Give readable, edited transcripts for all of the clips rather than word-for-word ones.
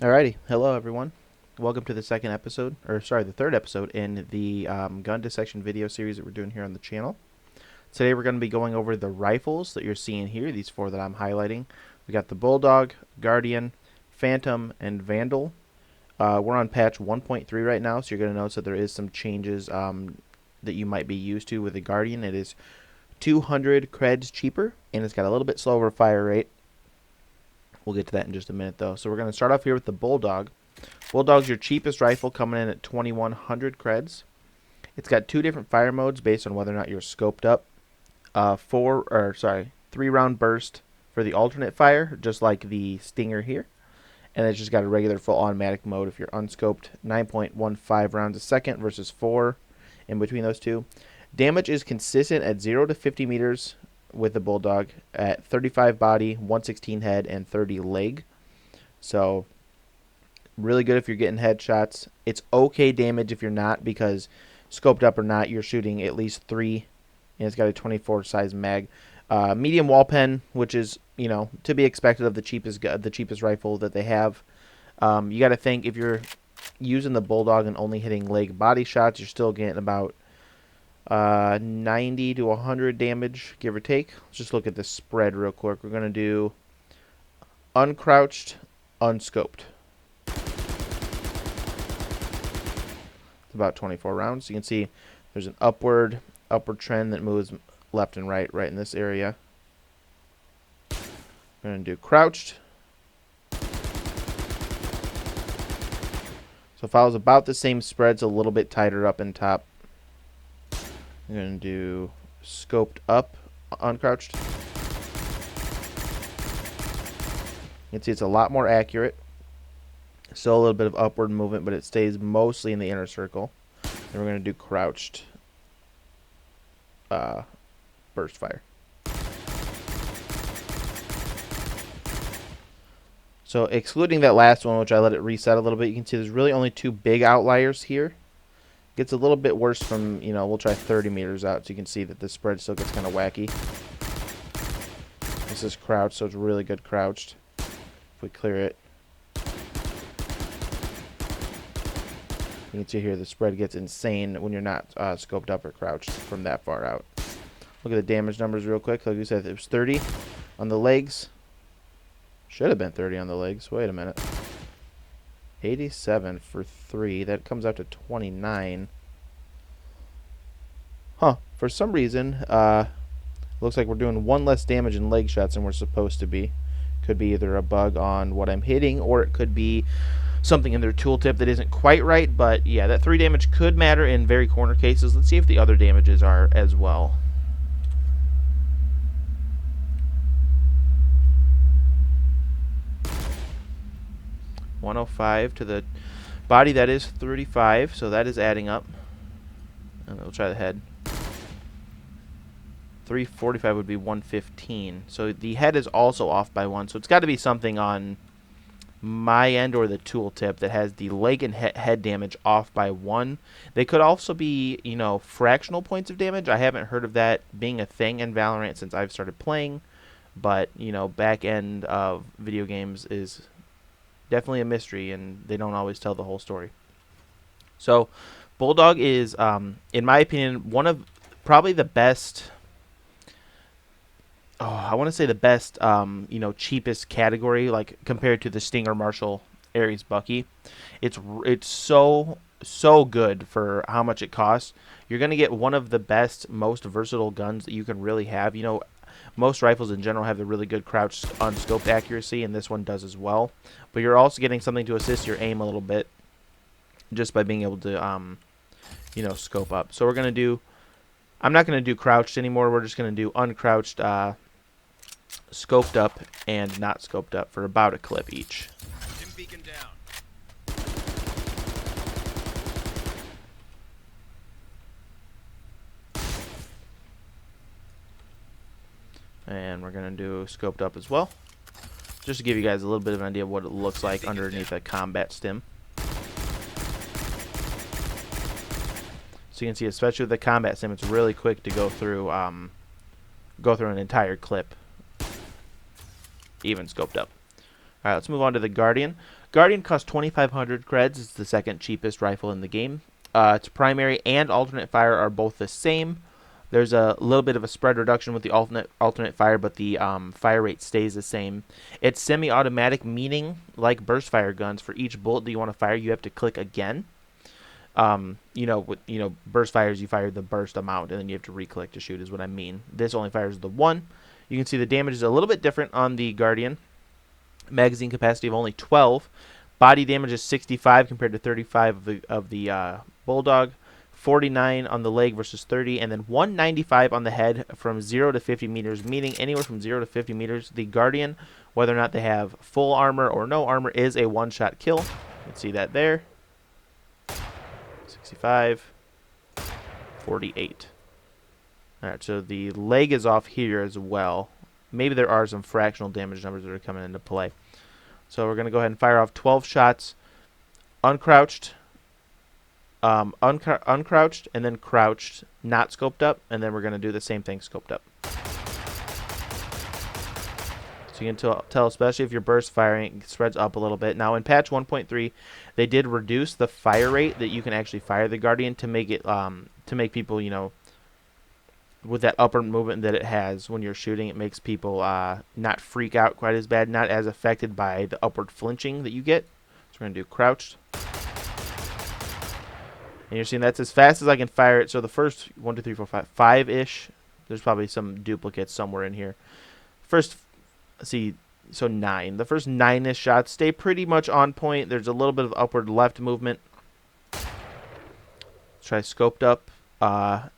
Alrighty, hello everyone. Welcome to the the third episode in the gun dissection video series that we're doing here on the channel. Today we're going to be going over the rifles that you're seeing here, these four that I'm highlighting. We got the Bulldog, Guardian, Phantom, and Vandal. We're on patch 1.3 right now, so you're going to notice that there is some changes that you might be used to with the Guardian. It is 200 creds cheaper, and it's got a little bit slower fire rate. We'll get to that in just a minute, though. So we're going to start off here with the Bulldog. Bulldog's your cheapest rifle, coming in at 2,100 creds. It's got two different fire modes based on whether or not you're scoped up. 3-round burst for the alternate fire, just like the Stinger here. And it's just got a regular full automatic mode if you're unscoped. 9.15 rounds a second versus 4 in between those two. Damage is consistent at 0 to 50 meters with the Bulldog at 35 body, 116 head, and 30 leg. So really good if you're getting headshots. It's okay damage if you're not, because scoped up or not, you're shooting at least 3, and it's got a 24 size mag. Medium wall pen, which is, you know, to be expected of the cheapest rifle that they have. You got to think, if you're using the Bulldog and only hitting leg body shots, you're still getting about 90 to 100 damage, give or take. Let's just look at the spread real quick. We're going to do uncrouched, unscoped. It's about 24 rounds. You can see there's an upward trend that moves left and right in this area. We're going to do crouched. So follows about the same spreads, a little bit tighter up and top. I'm going to do scoped up, uncrouched. You can see it's a lot more accurate. Still a little bit of upward movement, but it stays mostly in the inner circle. Then we're going to do crouched burst fire. So excluding that last one, which I let it reset a little bit, you can see there's really only two big outliers here. Gets a little bit worse from, you know, we'll try 30 meters out, so you can see that the spread still gets kind of wacky. This is crouched, so it's really good crouched. If we clear it, you can see here the spread gets insane when you're not scoped up or crouched from that far out. Look at the damage numbers real quick. Like we said, it was 30 on the legs. Should have been 30 on the legs. Wait a minute. 87 for 3. That comes out to 29. Huh. For some reason, looks like we're doing one less damage in leg shots than we're supposed to be. Could be either a bug on what I'm hitting, or it could be something in their tooltip that isn't quite right. But yeah, that 3 damage could matter in very corner cases. Let's see if the other damages are as well. .105 to the body, that is 35, so that is adding up. And we'll try the head. 345 would be 115. So the head is also off by 1. So it's got to be something on my end or the tooltip that has the leg and head damage off by 1. They could also be, you know, fractional points of damage. I haven't heard of that being a thing in Valorant since I've started playing. But, you know, back end of video games is definitely a mystery, and they don't always tell the whole story. So Bulldog is, in my opinion, one of probably the best, I want to say the best, you know, cheapest category, like compared to the Stinger, Marshall, Ares, Bucky. It's so good for how much it costs. You're going to get one of the best, most versatile guns that you can really have. You know, most rifles in general have the really good crouched unscoped accuracy, and this one does as well. But you're also getting something to assist your aim a little bit just by being able to, you know, scope up. So we're going to do, I'm not going to do crouched anymore. We're just going to do uncrouched, scoped up, and not scoped up for about a clip each. Beacon down. And we're going to do scoped up as well, just to give you guys a little bit of an idea of what it looks like underneath a combat stim. So you can see, especially with the combat stim, it's really quick to go through an entire clip, even scoped up. All right, let's move on to the Guardian. Guardian costs 2,500 creds. It's the second cheapest rifle in the game. Its primary and alternate fire are both the same. There's a little bit of a spread reduction with the alternate fire, but the fire rate stays the same. It's semi-automatic, meaning like burst fire guns, for each bullet that you want to fire, you have to click again. With burst fires, you fire the burst amount, and then you have to re-click to shoot, is what I mean. This only fires the one. You can see the damage is a little bit different on the Guardian. Magazine capacity of only 12. Body damage is 65 compared to 35 of the Bulldog. 49 on the leg versus 30, and then 195 on the head from 0 to 50 meters, meaning anywhere from 0 to 50 meters. The Guardian, whether or not they have full armor or no armor, is a one-shot kill. You can see that there. 65, 48. All right, so the leg is off here as well. Maybe there are some fractional damage numbers that are coming into play. So we're going to go ahead and fire off 12 shots, uncrouched, uncrouched, and then crouched, not scoped up, and then we're going to do the same thing scoped up. So you can tell, especially if your burst firing spreads up a little bit. Now in patch 1.3, they did reduce the fire rate that you can actually fire the Guardian to make it to make people, with that upward movement that it has when you're shooting, it makes people not freak out quite as bad, not as affected by the upward flinching that you get. So we're going to do crouched. And you're seeing that's as fast as I can fire it. So the first 1, 2, 3, 4, 5, 5-ish. There's probably some duplicates somewhere in here. First, let's see, so 9. The first 9-ish shots stay pretty much on point. There's a little bit of upward left movement. Let's try scoped up,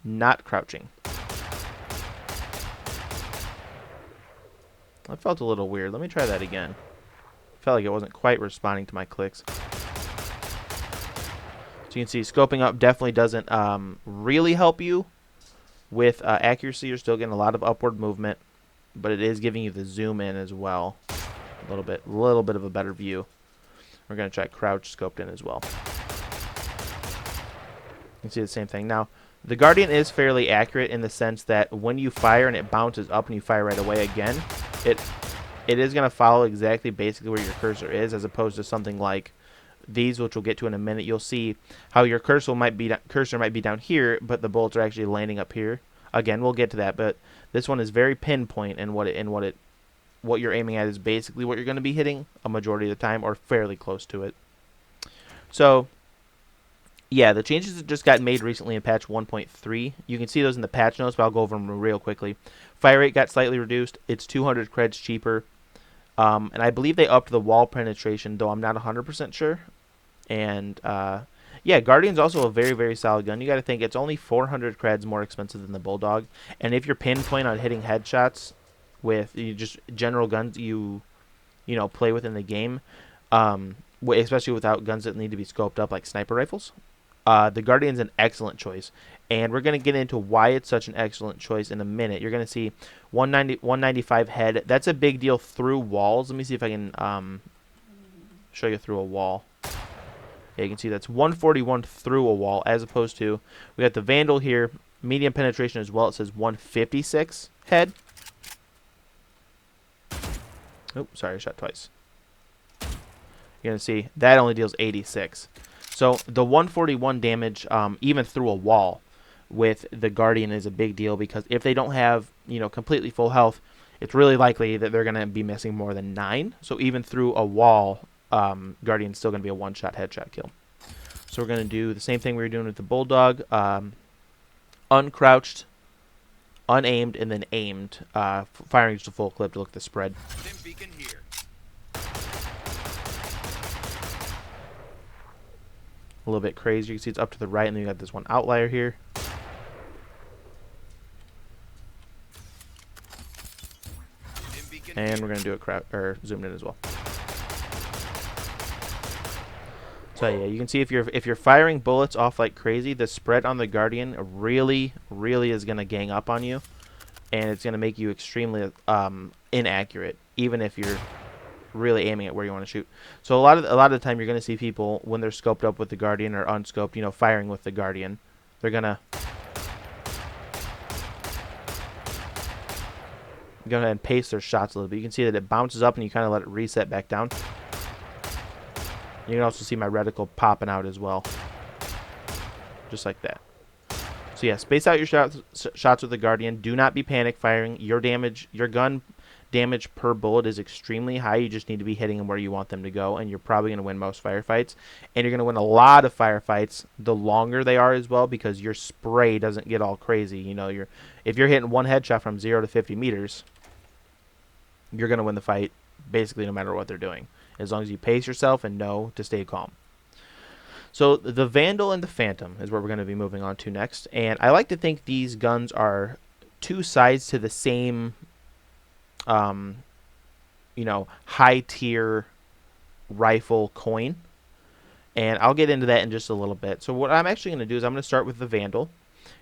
not crouching. That felt a little weird. Let me try that again. Felt like it wasn't quite responding to my clicks. So you can see scoping up definitely doesn't really help you with accuracy. You're still getting a lot of upward movement, but it is giving you the zoom in as well. A little bit of a better view. We're going to try crouch scoped in as well. You can see the same thing. Now, the Guardian is fairly accurate in the sense that when you fire and it bounces up and you fire right away again, it is going to follow exactly basically where your cursor is, as opposed to something like these, which we'll get to in a minute. You'll see how your cursor might be down here, but the bullets are actually landing up here. Again, we'll get to that, but this one is very pinpoint, and what you're aiming at is basically what you're going to be hitting a majority of the time, or fairly close to it. So, yeah, the changes that just got made recently in patch 1.3, you can see those in the patch notes, but I'll go over them real quickly. Fire rate got slightly reduced. It's 200 creds cheaper. And I believe they upped the wall penetration, though I'm not 100% sure. And, yeah, Guardian's also a very, very solid gun. You got to think it's only 400 creds more expensive than the Bulldog. And if you're pinpoint on hitting headshots with just general guns you play with in the game, especially without guns that need to be scoped up like sniper rifles, the Guardian's an excellent choice. And we're going to get into why it's such an excellent choice in a minute. You're going to see 195 head. That's a big deal through walls. Let me see if I can show you through a wall. Yeah, you can see that's 141 through a wall, as opposed to, we got the Vandal here, medium penetration as well. It says 156 head. Oh, sorry, I shot twice. You're going to see that only deals 86. So the 141 damage, even through a wall, with the Guardian is a big deal, because if they don't have completely full health, it's really likely that they're going to be missing more than 9. So even through a wall, Guardian's still going to be a one-shot headshot kill. So we're going to do the same thing we were doing with the Bulldog, uncrouched, unaimed, and then aimed, firing just a full clip to look at the spread. A little bit crazy. You can see it's up to the right, and then you got this one outlier here. And we're going to do it zoomed in as well. So yeah, you can see if you're firing bullets off like crazy, the spread on the Guardian really is going to gang up on you, and it's going to make you extremely inaccurate, even if you're really aiming at where you want to shoot. So a lot of the time you're going to see people, when they're scoped up with the Guardian or unscoped, firing with the Guardian, they're going to go ahead and pace their shots a little bit. You can see that it bounces up and you kind of let it reset back down. You can also see my reticle popping out as well. Just like that. So yeah, space out your shots with the Guardian. Do not be panic firing. Your gun damage per bullet is extremely high. You just need to be hitting them where you want them to go, and you're probably going to win most firefights. And you're going to win a lot of firefights the longer they are as well, because your spray doesn't get all crazy. You know, if you're hitting one headshot from 0 to 50 meters, you're going to win the fight basically no matter what they're doing, as long as you pace yourself and know to stay calm. So the Vandal and the Phantom is what we're going to be moving on to next. And I like to think these guns are two sides to the same, you know, high-tier rifle coin. And I'll get into that in just a little bit. So what I'm actually going to do is I'm going to start with the Vandal.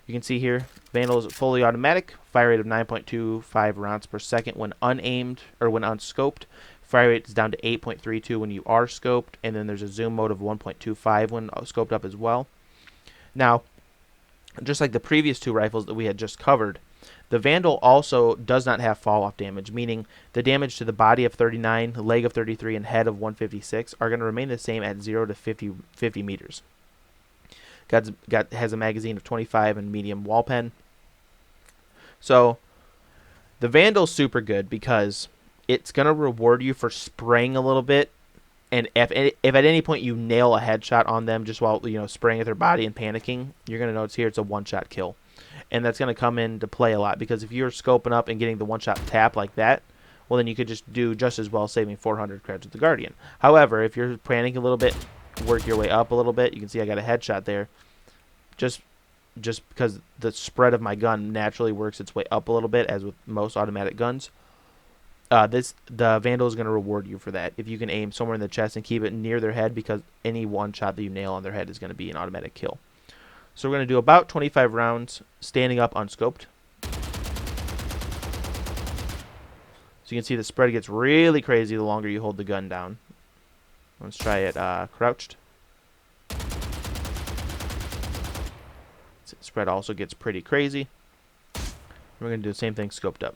You can see here, Vandal is fully automatic, fire rate of 9.25 rounds per second when unaimed or when unscoped. Fire rate is down to 8.32 when you are scoped, and then there's a zoom mode of 1.25 when scoped up as well. Now, just like the previous two rifles that we had just covered, the Vandal also does not have fall-off damage, meaning the damage to the body of 39, leg of 33, and head of 156 are going to remain the same at 0 to 50 meters. Has a magazine of 25 and medium wall pen. So the Vandal's super good because it's going to reward you for spraying a little bit, and if at any point you nail a headshot on them just while, you know, spraying at their body and panicking, you're going to notice here it's a one-shot kill. And that's going to come into play a lot, because if you're scoping up and getting the one-shot tap like that, well, then you could just do just as well saving 400 creds with the Guardian. However, if you're panicking a little bit, work your way up a little bit. You can see I got a headshot there. Just because the spread of my gun naturally works its way up a little bit, as with most automatic guns. The Vandal is going to reward you for that if you can aim somewhere in the chest and keep it near their head, because any one shot that you nail on their head is going to be an automatic kill. So we're going to do about 25 rounds standing up unscoped. So you can see the spread gets really crazy the longer you hold the gun down. Let's try it crouched. Spread also gets pretty crazy. We're going to do the same thing scoped up.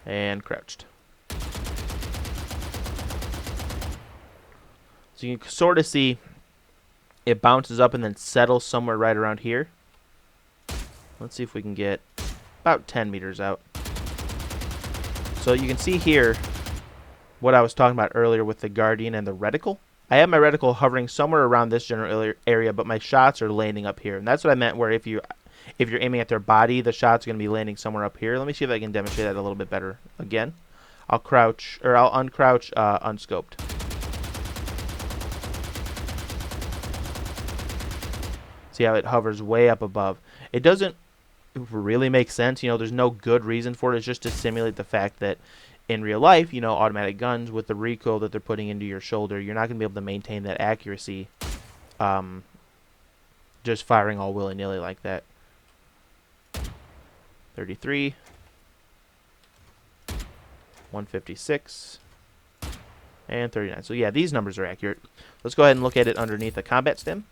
And crouched. So you can sort of see it bounces up and then settles somewhere right around here. Let's see if we can get about 10 meters out. So you can see here what I was talking about earlier with the Guardian and the reticle. I have my reticle hovering somewhere around this general area, but my shots are landing up here. And that's what I meant, where if you're aiming at their body, the shot's going to be landing somewhere up here. Let me see if I can demonstrate that a little bit better. Again, I'll uncrouch unscoped. See how it hovers way up above. It doesn't really make sense. You know, there's no good reason for it. It's just to simulate the fact that in real life, you know, automatic guns with the recoil that they're putting into your shoulder, you're not going to be able to maintain that accuracy just firing all willy-nilly like that. 33, 156, and 39. So yeah, these numbers are accurate. Let's go ahead and look at it underneath the combat stim.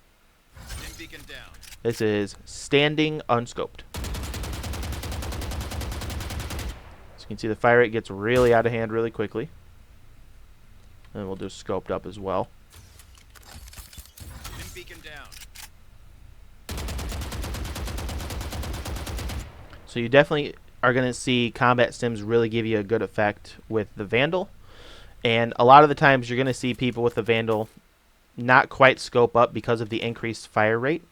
This is standing unscoped. So you can see the fire rate gets really out of hand really quickly. And we'll do scoped up as well. So you definitely are going to see combat stims really give you a good effect with the Vandal. And a lot of the times you're going to see people with the Vandal not quite scope up because of the increased fire rate.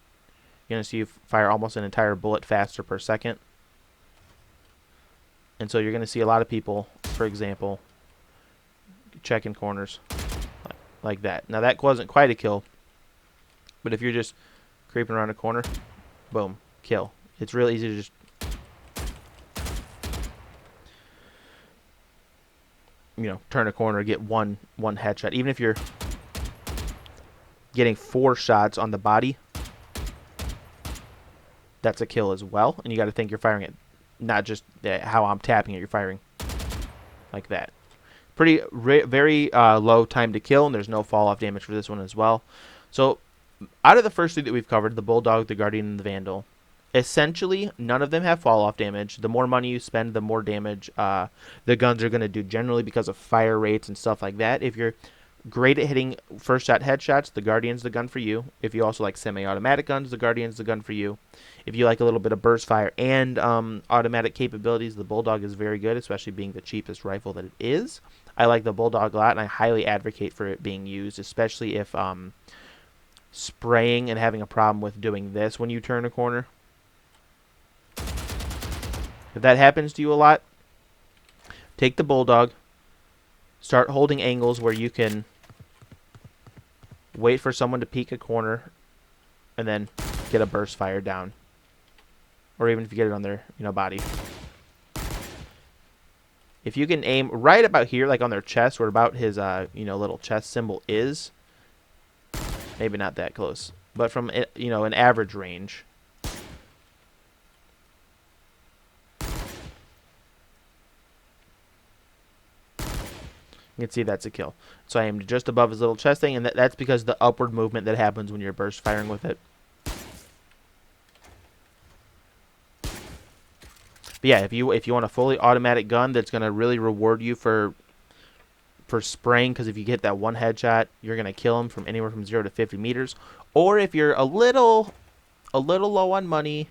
You're going to see you fire almost an entire bullet faster per second. And so you're going to see a lot of people, for example, checking corners like that. Now that wasn't quite a kill, but if you're just creeping around a corner, boom, kill. It's real easy to just turn a corner, get one headshot. Even if you're getting 4 shots on the body, that's a kill as well. And you got to think you're firing it, not just how I'm tapping it. You're firing like that. Pretty very low time to kill, and there's no fall off damage for this one as well. So out of the first three that we've covered, the Bulldog, the Guardian, and the Vandal, essentially none of them have fall-off damage. The more money you spend, the more damage the guns are going to do, generally because of fire rates and stuff like that. If you're great at hitting first shot headshots, the Guardian's the gun for you. If you also like semi-automatic guns, the Guardian's the gun for you. If you like a little bit of burst fire and automatic capabilities, the Bulldog is very good, especially being the cheapest rifle that it is. I like the Bulldog a lot, and I highly advocate for it being used, especially if spraying and having a problem with doing this when you turn a corner. If that happens to you a lot, take the Bulldog, start holding angles where you can wait for someone to peek a corner, and then get a burst fire down. Or even if you get it on their body. If you can aim right about here, like on their chest, where about his little chest symbol is, maybe not that close, but from an average range. You can see that's a kill. So I aimed just above his little chest thing, and that's because of the upward movement that happens when you're burst firing with it. But yeah, if you want a fully automatic gun that's going to really reward you for spraying, because if you get that one headshot, you're going to kill him from anywhere from 0 to 50 meters. Or if you're a little low on money,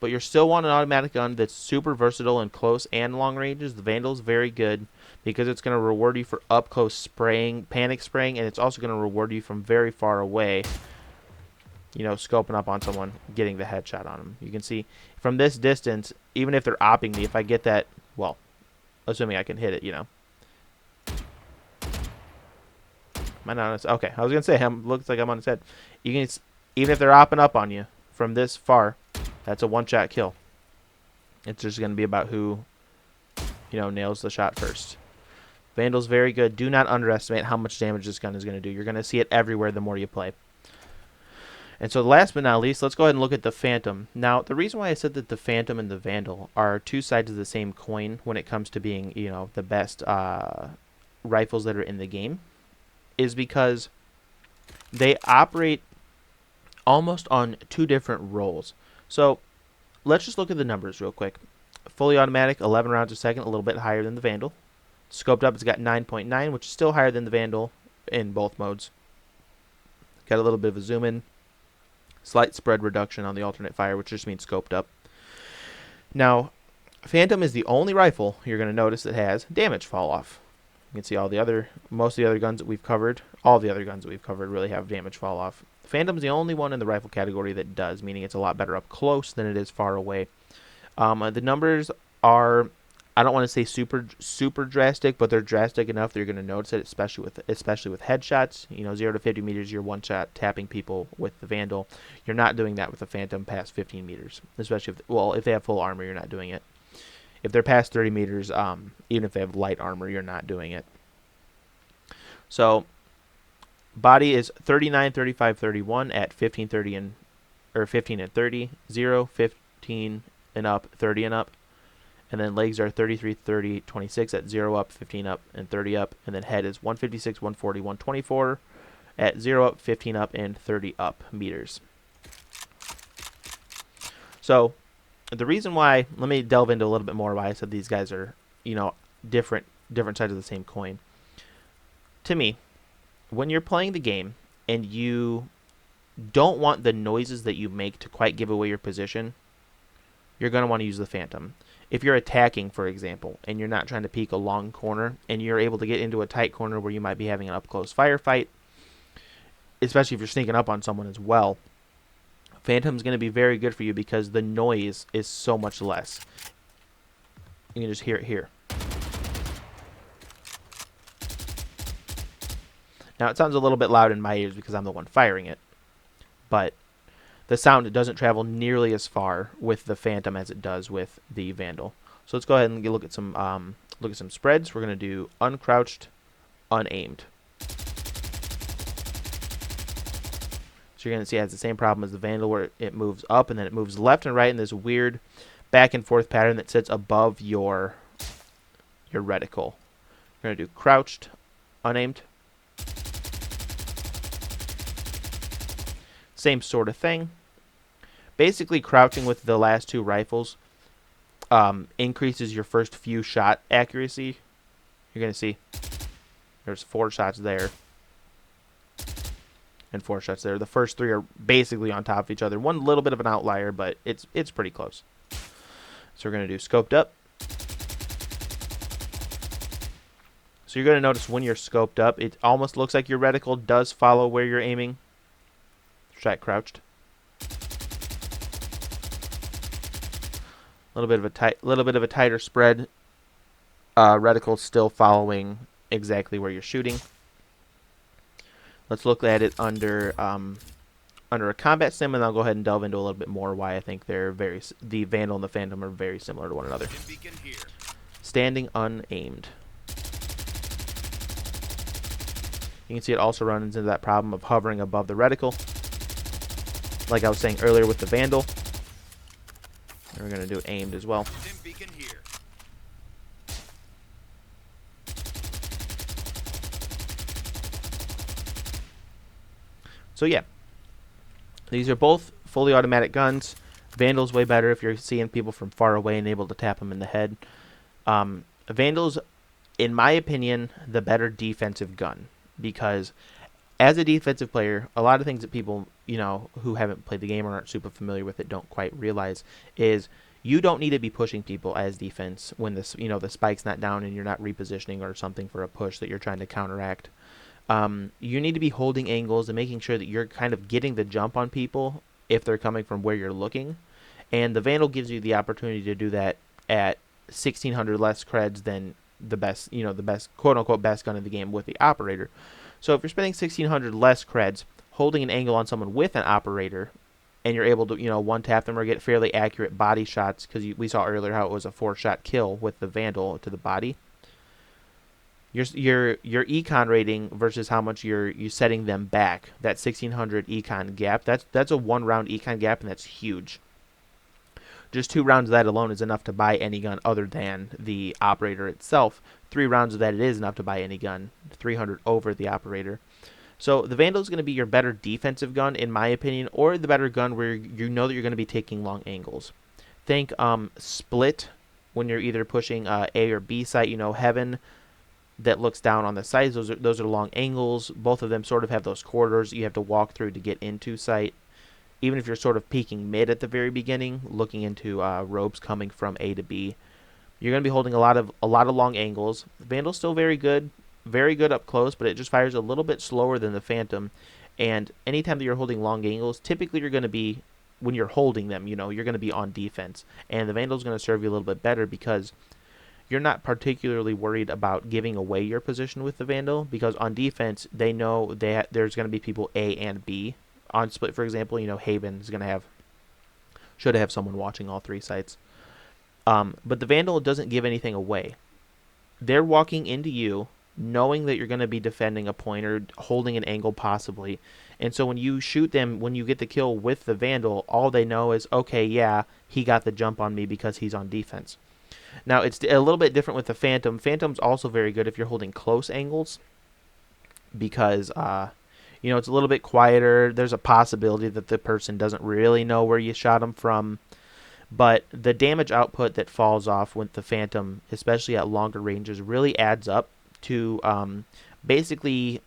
but you still want an automatic gun that's super versatile in close and long ranges, the Vandal's very good because it's going to reward you for up close spraying, panic spraying, and it's also going to reward you from very far away, scoping up on someone, getting the headshot on them. You can see from this distance, even if they're opping me, if I get that, well, assuming I can hit it, Am I not on his, okay, I was going to say, looks like I'm on his head. You can, even if they're opping up on you from this far, that's a one-shot kill. It's just going to be about who, nails the shot first. Vandal's very good. Do not underestimate how much damage this gun is going to do. You're going to see it everywhere the more you play. And so last but not least, let's go ahead and look at the Phantom. Now, the reason why I said that the Phantom and the Vandal are two sides of the same coin when it comes to being, the best rifles that are in the game is because they operate almost on two different roles. So let's just look at the numbers real quick. Fully automatic, 11 rounds a second, a little bit higher than the Vandal. Scoped up, it's got 9.9, which is still higher than the Vandal in both modes. Got a little bit of a zoom in. Slight spread reduction on the alternate fire, which just means scoped up. Now, Phantom is the only rifle you're going to notice that has damage fall off. You can see most of the other guns that we've covered, all the other guns that we've covered really have damage fall off. Phantom's the only one in the rifle category that does, meaning it's a lot better up close than it is far away. The numbers are, I don't want to say super drastic, but they're drastic enough that you're going to notice it, especially with headshots. 0 to 50 meters, you're one shot tapping people with the Vandal. You're not doing that with the Phantom past 15 meters, especially if they have full armor, you're not doing it. If they're past 30 meters, even if they have light armor, you're not doing it. So body is 39, 35, 31 at 15, 30 or 15 and 30, 0, 15 and up, 30 and up. And then legs are 33, 30, 26 at 0 up, 15 up, and 30 up. And then head is 156, 140, 124 at 0 up, 15 up, and 30 up meters. So the reason why, let me delve into a little bit more why I said these guys are, different sides of the same coin. To me, when you're playing the game and you don't want the noises that you make to quite give away your position, you're going to want to use the Phantom. If you're attacking, for example, and you're not trying to peek a long corner, and you're able to get into a tight corner where you might be having an up-close firefight, especially if you're sneaking up on someone as well, Phantom's going to be very good for you because the noise is so much less. You can just hear it here. Now, it sounds a little bit loud in my ears because I'm the one firing it, but the sound doesn't travel nearly as far with the Phantom as it does with the Vandal. So let's go ahead and look at some spreads. We're going to do uncrouched, unaimed. So you're going to see it has the same problem as the Vandal where it moves up and then it moves left and right in this weird back and forth pattern that sits above your reticle. We're going to do crouched, unaimed. same sort of thing. Basically, crouching with the last two rifles increases your first few shot accuracy. You're going to see there's 4 shots there and 4 shots there. The first 3 are basically on top of each other. One little bit of an outlier, but it's pretty close. So we're going to do scoped up. So you're going to notice when you're scoped up, it almost looks like your reticle does follow where you're aiming. Try it crouched. A little bit of a tighter spread. Reticle still following exactly where you're shooting. Let's look at it under a combat sim, and I'll go ahead and delve into a little bit more why I think the Vandal and the Phantom are very similar to one another. Standing unaimed. You can see it also runs into that problem of hovering above the reticle, like I was saying earlier with the Vandal. And we're going to do aimed as well. So yeah, these are both fully automatic guns. Vandal's way better if you're seeing people from far away and able to tap them in the head. Vandal's, in my opinion, the better defensive gun, because as a defensive player, a lot of things that people, who haven't played the game or aren't super familiar with it don't quite realize is you don't need to be pushing people as defense when the spike's not down and you're not repositioning or something for a push that you're trying to counteract. You need to be holding angles and making sure that you're kind of getting the jump on people if they're coming from where you're looking. And the Vandal gives you the opportunity to do that at 1,600 less creds than the best, the best, quote-unquote, best gun in the game with the Operator. So if you're spending 1,600 less creds, holding an angle on someone with an Operator, and you're econ to, one-tap them or get fairly accurate body shots, because we saw earlier how it was a 4-shot kill with the Vandal to the body. Your econ rating versus how much you're setting them back, that 1,600 econ gap, that's a 1-round econ gap, and that's huge. Just 2 rounds of that alone is enough to buy any gun other than the Operator itself. 3 rounds of that it is enough to buy any gun, 300 over the Operator. So the Vandal is going to be your better defensive gun, in my opinion, or the better gun where you know that you're going to be taking long angles. Think split when you're either pushing A or B site, Heaven that looks down on the sides. Those are long angles. Both of them sort of have those corridors you have to walk through to get into sight. Even if you're sort of peeking mid at the very beginning, looking into ropes coming from A to B, you're going to be holding a lot of long angles. The Vandal's still very good up close, but it just fires a little bit slower than the Phantom. And anytime that you're holding long angles, typically you're going to be, when you're holding them, you're going to be on defense. And the Vandal's going to serve you a little bit better because you're not particularly worried about giving away your position with the Vandal, because on defense, they know there's going to be people A and B. On split, for example, Haven is should have someone watching all 3 sites. But the Vandal doesn't give anything away. They're walking into you knowing that you're going to be defending a point or holding an angle possibly. And so when you shoot them, when you get the kill with the Vandal, all they know is, okay, yeah, he got the jump on me because he's on defense. Now, it's a little bit different with the Phantom. Phantom's also very good if you're holding close angles because, it's a little bit quieter. There's a possibility that the person doesn't really know where you shot them from. But the damage output that falls off with the Phantom, especially at longer ranges, really adds up to basically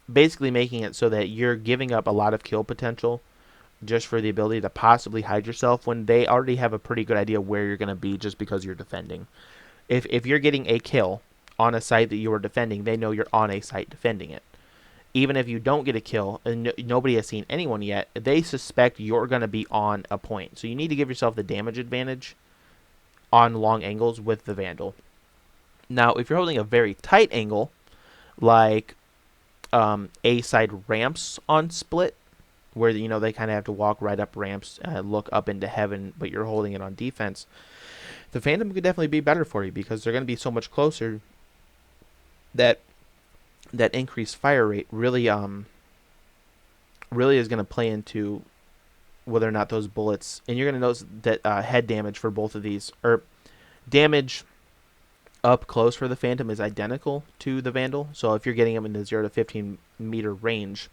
making it so that you're giving up a lot of kill potential just for the ability to possibly hide yourself when they already have a pretty good idea where you're going to be just because you're defending. If you're getting a kill on a site that you are defending, they know you're on a site defending it. Even if you don't get a kill and nobody has seen anyone yet, they suspect you're going to be on a point. So you need to give yourself the damage advantage on long angles with the Vandal. Now, if you're holding a very tight angle, like A-side ramps on split, where they kind of have to walk right up ramps, look up into Heaven, but you're holding it on defense, the Phantom could definitely be better for you because they're going to be so much closer that increased fire rate really is going to play into whether or not those bullets, and you're going to notice that head damage for both of these, or damage up close for the Phantom, is identical to the Vandal. So if you're getting them in the 0 to 15 meter range,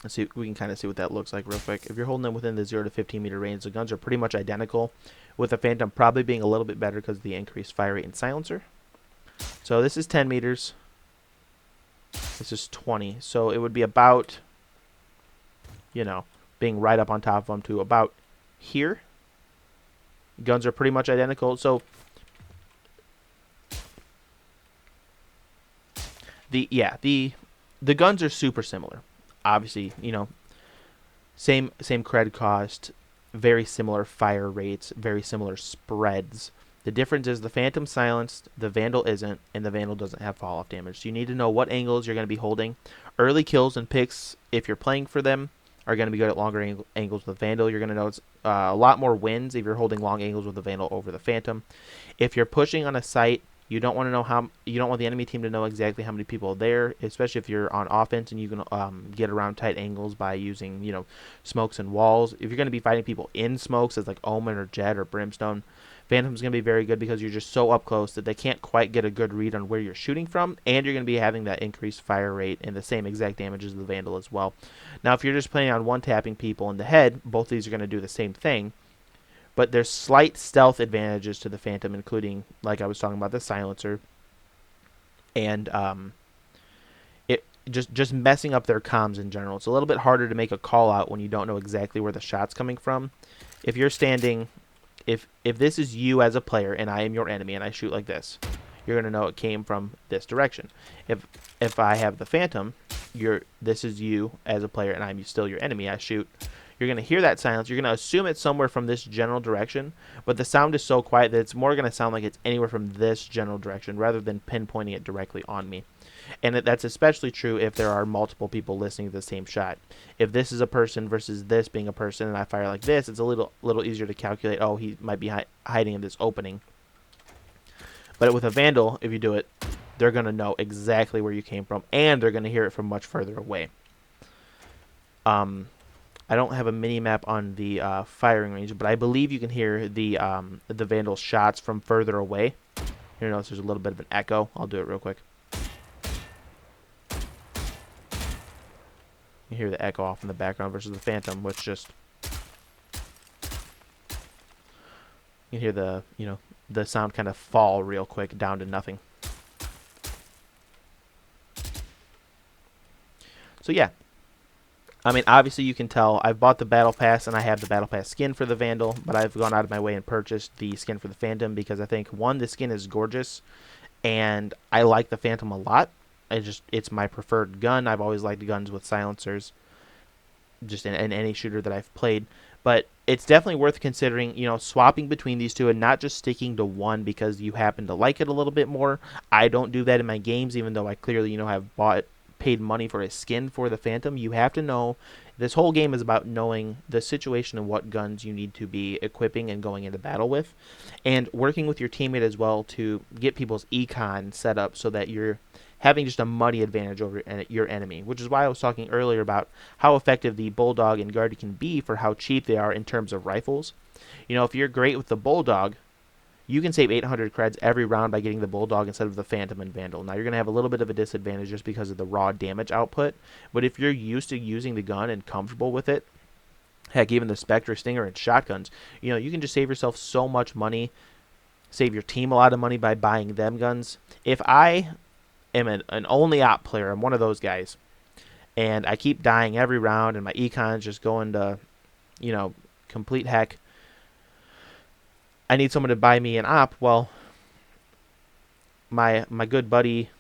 Let's see, we can kind of see what that looks like real quick. If you're holding them within the 0 to 15 meter range, the guns are pretty much identical, with the Phantom probably being a little bit better because of the increased fire rate and silencer. So this is 10 meters. This is 20. So it would be about, you know, being right up on top of them to about here. Guns are pretty much identical. So the guns are super similar. Obviously, you know, same cred cost, very similar fire rates, very similar spreads. The difference is the Phantom silenced, the Vandal isn't, and the Vandal doesn't have fall-off damage. So you need to know what angles you're going to be holding. Early kills and picks, if you're playing for them, are going to be good at longer angles with the Vandal. You're going to notice a lot more wins if you're holding long angles with the Vandal over the Phantom. If you're pushing on a site, you don't want to know you don't want the enemy team to know exactly how many people are there, especially if you're on offense and you can get around tight angles by using, you know, smokes and walls. If you're going to be fighting people in smokes as like Omen or Jet or Brimstone, Phantom's going to be very good because you're just so up close that they can't quite get a good read on where you're shooting from, and you're going to be having that increased fire rate and the same exact damage as the Vandal as well. Now, if you're just planning on one-tapping people in the head, both of these are going to do the same thing, but there's slight stealth advantages to the Phantom, including, like I was talking about, the silencer, and it just messing up their comms in general. It's a little bit harder to make a call out when you don't know exactly where the shot's coming from. If you're standing... If this is you as a player and I am your enemy and I shoot like this, you're gonna know it came from this direction. If I have the Phantom, this is you as a player and I'm still your enemy. I shoot. You're gonna hear that silence. You're gonna assume it's somewhere from this general direction, but the sound is so quiet that it's more gonna sound like it's anywhere from this general direction rather than pinpointing it directly on me. And that's especially true if there are multiple people listening to the same shot. If this is a person versus this being a person and I fire like this, it's a little easier to calculate, oh, he might be hiding in this opening. But with a Vandal, if you do it, they're going to know exactly where you came from, and they're going to hear it from much further away. I don't have a mini-map on the firing range, but I believe you can hear the Vandal shots from further away. Here, notice there's a little bit of an echo. I'll do it real quick. You hear the echo off in the background versus the Phantom, which just... You hear the, you know, the sound kind of fall real quick down to nothing. So yeah. I mean, obviously you can tell I've bought the Battle Pass and I have the Battle Pass skin for the Vandal, but I've gone out of my way and purchased the skin for the Phantom because I think, one, the skin is gorgeous, and I like the Phantom a lot. It's my preferred gun. I've always liked guns with silencers, just in any shooter that I've played. But it's definitely worth considering, you know, swapping between these two and not just sticking to one because you happen to like it a little bit more. I don't do that in my games, even though I clearly, you know, have paid money for a skin for the Phantom. You have to know, this whole game is about knowing the situation and what guns you need to be equipping and going into battle with, and working with your teammate as well to get people's econ set up so that you're having just a money advantage over your enemy, which is why I was talking earlier about how effective the Bulldog and Guardy can be for how cheap they are in terms of rifles. You know, if you're great with the Bulldog, you can save 800 creds every round by getting the Bulldog instead of the Phantom and Vandal. Now, you're going to have a little bit of a disadvantage just because of the raw damage output, but if you're used to using the gun and comfortable with it, heck, even the Spectre, Stinger, and shotguns, you know, you can just save yourself so much money, save your team a lot of money by buying them guns. If I am an only op player, I'm one of those guys, and I keep dying every round and my econ's just going to, you know, complete heck, I need someone to buy me an op. Well, my good buddy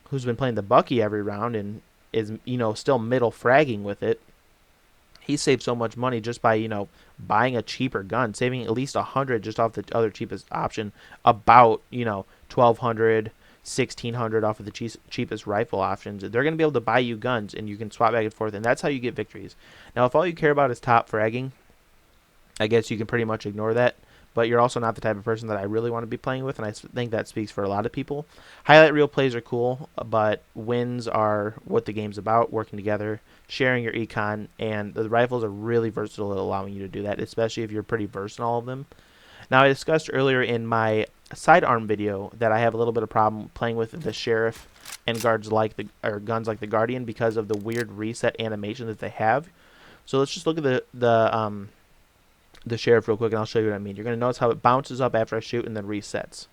who's been playing the Bucky every round and is, you know, still middle fragging with it, he saved so much money just by, you know, buying a cheaper gun, saving at least 100 just off the other cheapest option, about, you know, 1,200, 1,600 off of the cheapest rifle options. They're going to be able to buy you guns, and you can swap back and forth, and that's how you get victories. Now, if all you care about is top fragging, I guess you can pretty much ignore that, but you're also not the type of person that I really want to be playing with, and I think that speaks for a lot of people. Highlight reel plays are cool, but wins are what the game's about, working together, sharing your econ, and the rifles are really versatile at allowing you to do that, especially if you're pretty versed in all of them. Now, I discussed earlier in my sidearm video that I have a little bit of problem playing with the Sheriff and guns like the Guardian because of the weird reset animation that they have. So let's just look at the Sheriff real quick, and I'll show you what I mean. You're going to notice how it bounces up after I shoot and then resets.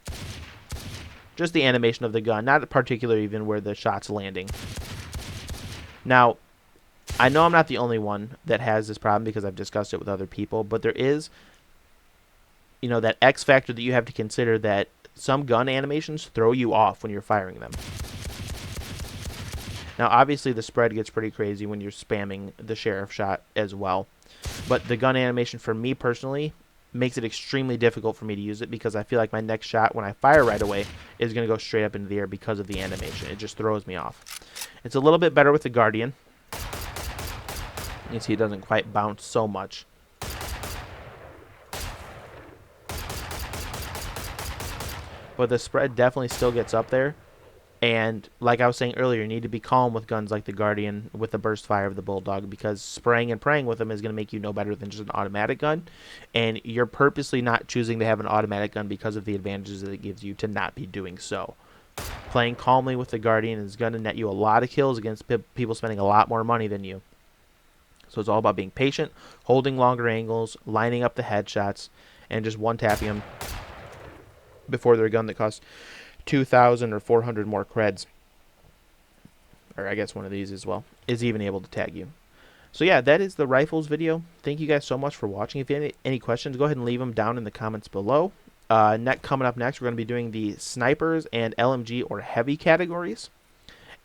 Just the animation of the gun, not particularly even where the shot's landing. Now, I know I'm not the only one that has this problem because I've discussed it with other people, but there is, that X factor that you have to consider, that some gun animations throw you off when you're firing them. Now, obviously, the spread gets pretty crazy when you're spamming the Sheriff shot as well. But the gun animation, for me personally, makes it extremely difficult for me to use it because I feel like my next shot, when I fire right away, is going to go straight up into the air because of the animation. It just throws me off. It's a little bit better with the Guardian. You can see it doesn't quite bounce so much. But the spread definitely still gets up there. And like I was saying earlier, you need to be calm with guns like the Guardian with the burst fire of the Bulldog, because spraying and praying with them is going to make you no better than just an automatic gun. And you're purposely not choosing to have an automatic gun because of the advantages that it gives you to not be doing so. Playing calmly with the Guardian is going to net you a lot of kills against people spending a lot more money than you. So it's all about being patient, holding longer angles, lining up the headshots, and just one-tapping them before their gun that costs 2,000 or 400 more creds, or I guess one of these as well, is even able to tag you. So yeah, that is the rifles video. Thank you guys so much for watching. If you have any questions, go ahead and leave them down in the comments below. Coming up next, we're going to be doing the snipers and LMG or heavy categories.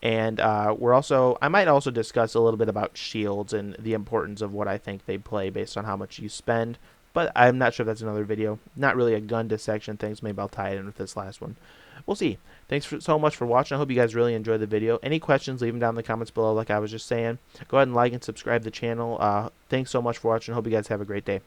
And I might also discuss a little bit about shields and the importance of what I think they play based on how much you spend. But I'm not sure if that's another video. Not really a gun dissection thing, so maybe I'll tie it in with this last one. We'll see. Thanks so much for watching. I hope you guys really enjoyed the video. Any questions, leave them down in the comments below like I was just saying. Go ahead and like and subscribe to the channel. Thanks so much for watching. I hope you guys have a great day.